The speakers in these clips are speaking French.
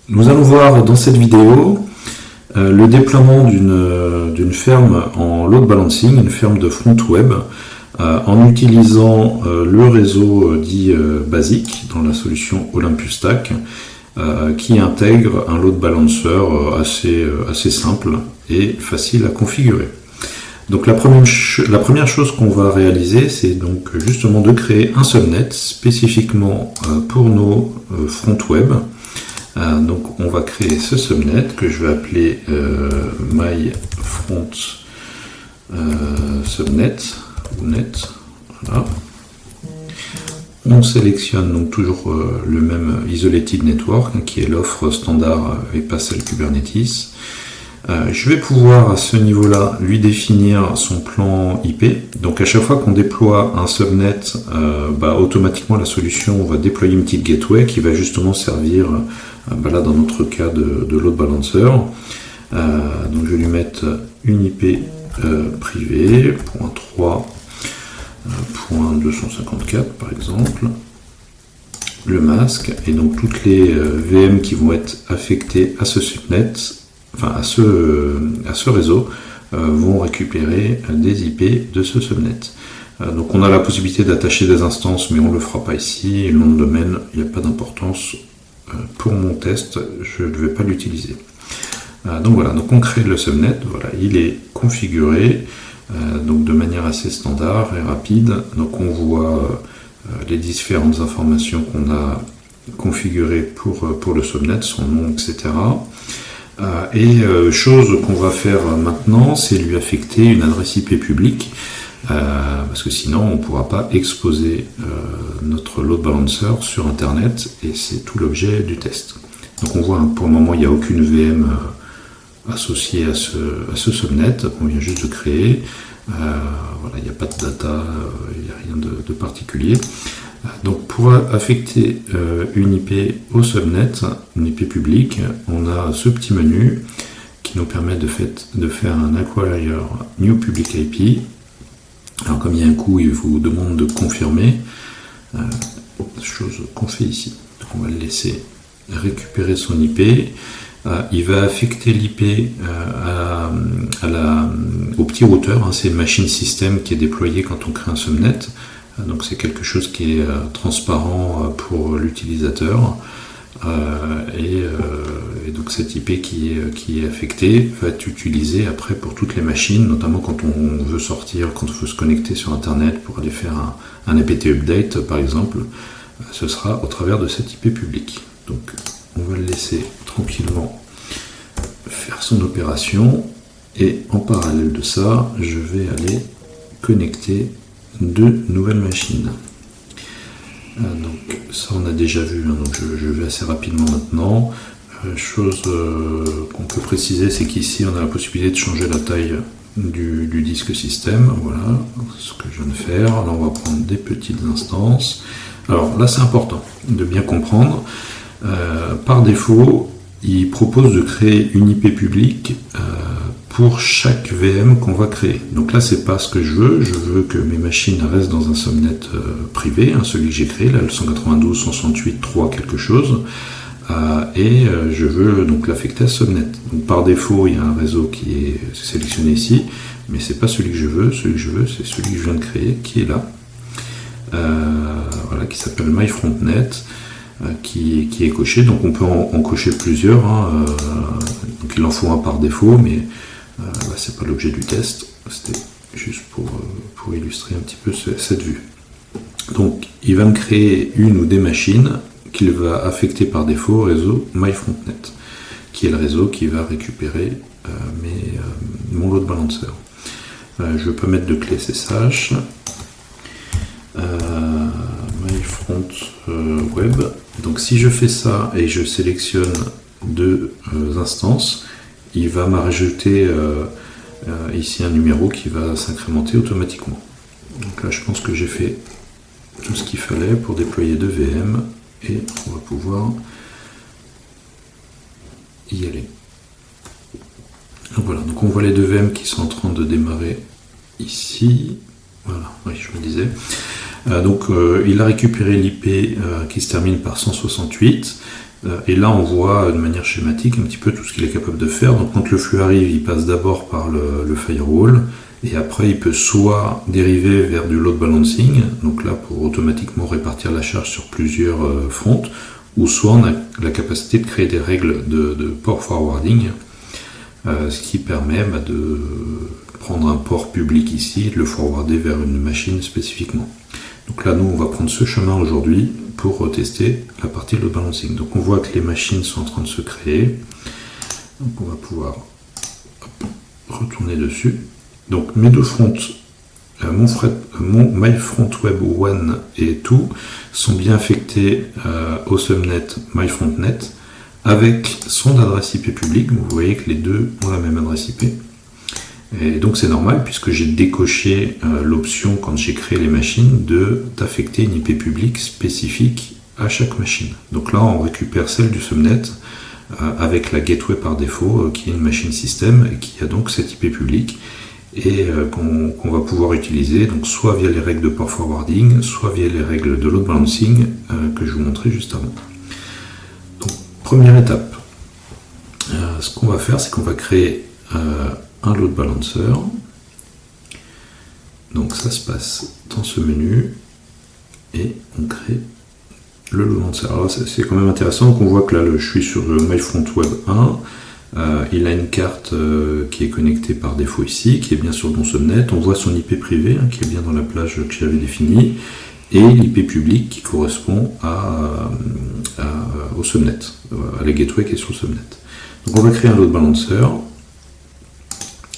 Nous allons voir dans cette vidéo le déploiement d'une ferme en load balancing, une ferme de front web, en utilisant le réseau dit basique dans la solution Olympus Stack, qui intègre un load balancer assez simple et facile à configurer. Donc la première chose qu'on va réaliser, c'est donc justement de créer un subnet spécifiquement pour nos front web. Donc on va créer ce subnet que je vais appeler myFront subnet ou net. Voilà. On sélectionne donc toujours le même Isolated Network qui est l'offre standard et pas celle Kubernetes. Je vais pouvoir à ce niveau-là lui définir son plan IP. Donc à chaque fois qu'on déploie un subnet, automatiquement la solution va déployer une petite gateway qui va justement servir, là dans notre cas, de load balancer. Donc je vais lui mettre une IP privée, .3.254 par exemple, le masque, et donc toutes les VM qui vont être affectées à ce subnet, à ce réseau, vont récupérer des IP de ce subnet. Donc on a la possibilité d'attacher des instances, mais on ne le fera pas ici. Et le nom de domaine, il n'y a pas d'importance pour mon test, je ne vais pas l'utiliser. Donc voilà, donc on crée le subnet, voilà, il est configuré donc de manière assez standard et rapide. Donc on voit les différentes informations qu'on a configurées pour le subnet, son nom, etc. Chose qu'on va faire maintenant, c'est lui affecter une adresse IP publique, parce que sinon on ne pourra pas exposer notre load balancer sur Internet, et c'est tout l'objet du test. Donc on voit, pour le moment, il n'y a aucune VM associée à ce subnet qu'on vient juste de créer. Il n'y a pas de data, il n'y a rien de particulier. Donc pour affecter une IP au subnet, une IP publique, on a ce petit menu qui nous permet de faire un acquire new public IP. Alors comme il y a un coup, il vous demande de confirmer, chose qu'on fait ici. Donc on va le laisser récupérer son IP. Il va affecter l'IP au petit routeur, c'est le machine system qui est déployé quand on crée un subnet. Donc c'est quelque chose qui est transparent pour l'utilisateur, et donc cette IP qui est affectée va être utilisée après pour toutes les machines, notamment quand on veut sortir, quand on veut se connecter sur Internet pour aller faire un apt update par exemple. Ce sera au travers de cette IP publique. Donc on va le laisser tranquillement faire son opération, et en parallèle de ça, je vais aller connecter deux nouvelles machines. Donc ça on a déjà vu, donc je vais assez rapidement maintenant. Chose qu'on peut préciser, c'est qu'ici on a la possibilité de changer la taille du disque système. Voilà ce que je viens de faire. Alors on va prendre des petites instances. Alors là c'est important de bien comprendre. Par défaut, il propose de créer une IP publique pour chaque VM qu'on va créer. Donc là, c'est pas ce que je veux. Je veux que mes machines restent dans un subnet privé, celui que j'ai créé, là, le 192.168.3 quelque chose, et je veux donc l'affecter à ce subnet. Donc par défaut, il y a un réseau qui est sélectionné ici, mais c'est pas celui que je veux. Celui que je veux, c'est celui que je viens de créer, qui est là, qui s'appelle myFrontNet. Qui est coché, donc on peut en cocher plusieurs, donc il en faut un par défaut, mais c'est pas l'objet du test, c'était juste pour illustrer un petit peu cette vue. Donc il va me créer une ou des machines qu'il va affecter par défaut au réseau myFrontNet, qui est le réseau qui va récupérer mon load balancer. Je ne veux pas mettre de clé SSH. myFront web. Donc si je fais ça et je sélectionne deux instances, il va me rajouter ici un numéro qui va s'incrémenter automatiquement. Donc là je pense que j'ai fait tout ce qu'il fallait pour déployer deux VM, et on va pouvoir y aller. Donc voilà, donc on voit les deux VM qui sont en train de démarrer ici. Voilà, oui, je me disais. Il a récupéré l'IP qui se termine par 168, Et là, on voit de manière schématique un petit peu tout ce qu'il est capable de faire. Donc quand le flux arrive, il passe d'abord par le firewall, et après il peut soit dériver vers du load balancing, donc là pour automatiquement répartir la charge sur plusieurs fronts, ou soit on a la capacité de créer des règles de port forwarding, ce qui permet de prendre un port public ici et de le forwarder vers une machine spécifiquement. Donc là, nous, on va prendre ce chemin aujourd'hui pour tester la partie load balancing. Donc on voit que les machines sont en train de se créer. Donc on va pouvoir retourner dessus. Donc mes deux fronts, mon MyFrontWeb 1 et tout, sont bien affectés au subnet MyFrontNet avec son adresse IP publique. Vous voyez que les deux ont la même adresse IP. Et donc c'est normal puisque j'ai décoché l'option quand j'ai créé les machines d'affecter une IP publique spécifique à chaque machine. Donc là on récupère celle du subnet avec la gateway par défaut qui est une machine système et qui a donc cette IP publique et qu'on va pouvoir utiliser donc soit via les règles de port forwarding, soit via les règles de load balancing que je vous montrais juste avant. Donc première étape, ce qu'on va faire c'est qu'on va créer un load balancer. Donc ça se passe dans ce menu et on crée le load balancer. Alors c'est quand même intéressant qu'on voit que là je suis sur le MyFrontWeb 1. Il a une carte qui est connectée par défaut ici, qui est bien sur mon subnet. On voit son IP privé qui est bien dans la plage que j'avais définie et l'IP public qui correspond au subnet, à la gateway qui est sur le subnet. Donc on va créer un load balancer.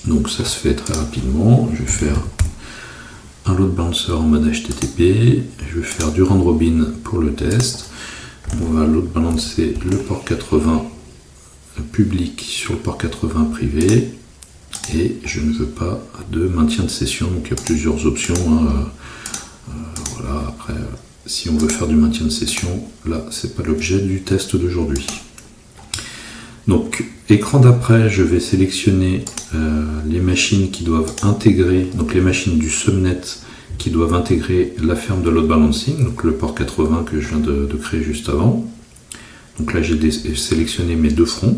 Donc ça se fait très rapidement. Je vais faire un load balancer en mode HTTP. Je vais faire du round robin pour le test. On va load balancer le port 80 public sur le port 80 privé. Et je ne veux pas de maintien de session. Donc il y a plusieurs options. Voilà. Après, si on veut faire du maintien de session, là c'est pas l'objet du test d'aujourd'hui. Donc, écran d'après, je vais sélectionner les machines qui doivent intégrer, donc les machines du subnet qui doivent intégrer la ferme de load balancing, donc le port 80 que je viens de créer juste avant. Donc là, j'ai sélectionné mes deux fronts.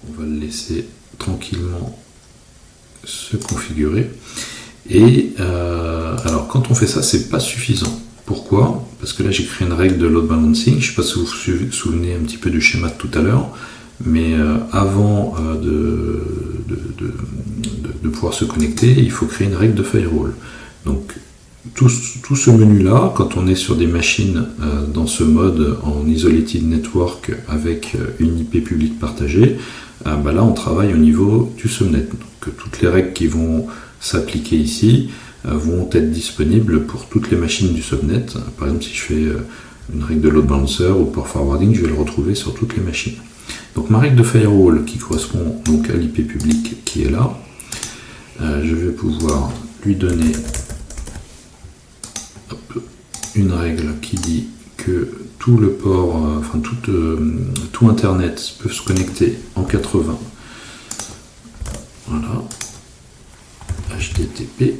On va le laisser tranquillement se configurer. Et alors, quand on fait ça, c'est pas suffisant. Pourquoi? Parce que là, j'ai créé une règle de load balancing. Je ne sais pas si vous vous souvenez un petit peu du schéma de tout à l'heure. Mais avant de pouvoir se connecter, il faut créer une règle de firewall. Donc tout ce menu-là, quand on est sur des machines dans ce mode en isolated network avec une IP publique partagée, là on travaille au niveau du subnet. Donc toutes les règles qui vont s'appliquer ici vont être disponibles pour toutes les machines du subnet. Par exemple, si je fais une règle de load balancer ou port forwarding, je vais le retrouver sur toutes les machines. Donc ma règle de firewall qui correspond donc à l'IP public qui est là, je vais pouvoir lui donner une règle qui dit que tout le port, tout internet peut se connecter en 80. Voilà. HTTP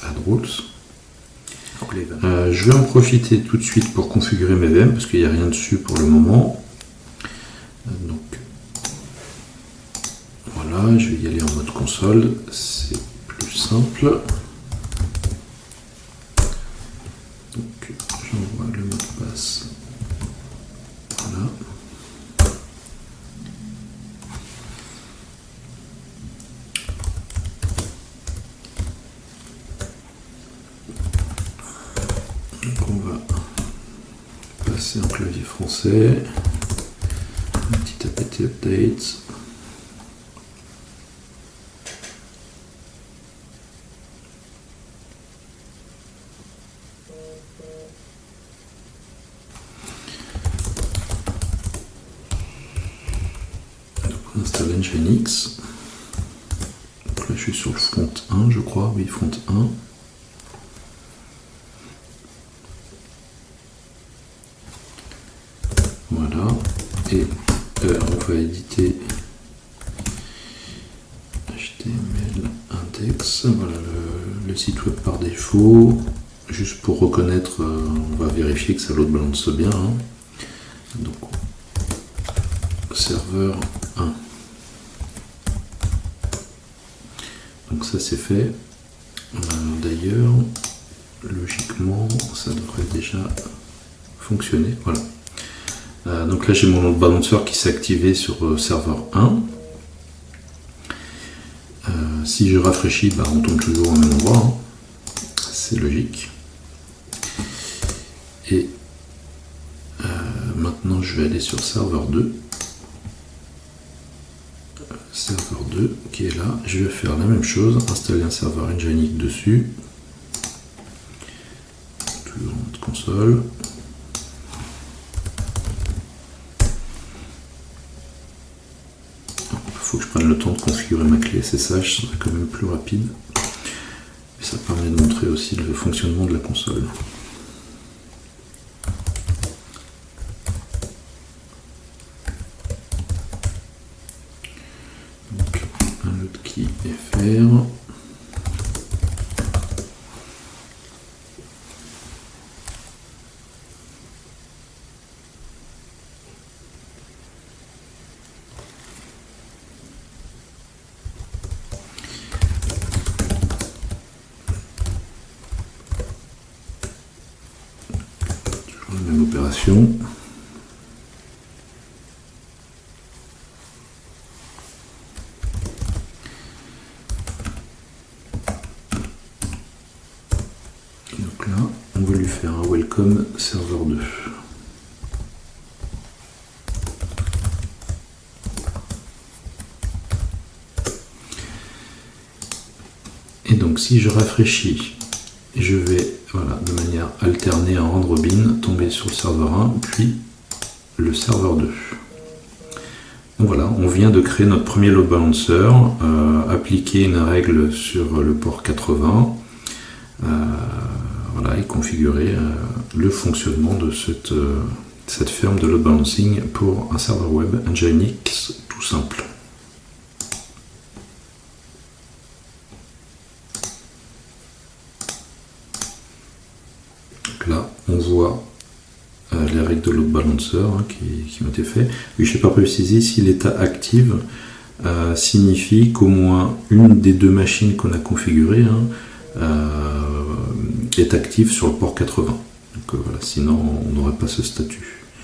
add rules. Je vais en profiter tout de suite pour configurer mes VM parce qu'il n'y a rien dessus pour le moment. Donc voilà, je vais y aller en mode console, c'est plus simple. Donc j'envoie le mot de passe. Voilà. Donc on va passer en clavier français. Un petit apt update. On installe Nginx. Donc là je suis sur le front 1 je crois, oui front 1. Voilà. Et on va éditer HTML index. Voilà le site web par défaut. Juste pour reconnaître, on va vérifier que ça load balance bien. Donc serveur 1. Donc ça c'est fait. D'ailleurs, logiquement, ça devrait déjà fonctionner. Voilà. Donc là j'ai mon load balancer qui s'est activé sur serveur 1. Si je rafraîchis, on tombe toujours au même endroit. Hein. C'est logique. Et maintenant je vais aller sur serveur 2. Serveur 2 qui est là. Je vais faire la même chose, installer un serveur Nginx dessus. Toujours notre console. Il faut que je prenne le temps de configurer ma clé SSH, ça serait quand même plus rapide. Et ça permet de montrer aussi le fonctionnement de la console. Donc, un autre key FR. La même opération. Et donc là, on va lui faire un welcome serveur 2. Et donc si je rafraîchis, je vais de manière alternée en round robin tomber sur le serveur 1 puis le serveur 2. Donc voilà, on vient de créer notre premier load balancer, appliquer une règle sur le port 80 et configurer le fonctionnement de cette ferme de load balancing pour un serveur web Nginx tout simple. Là, on voit les règles de load balancer qui ont été faites. Oui, je n'ai pas précisé si l'état active signifie qu'au moins une des deux machines qu'on a configurées est active sur le port 80. Donc, sinon, on n'aurait pas ce statut.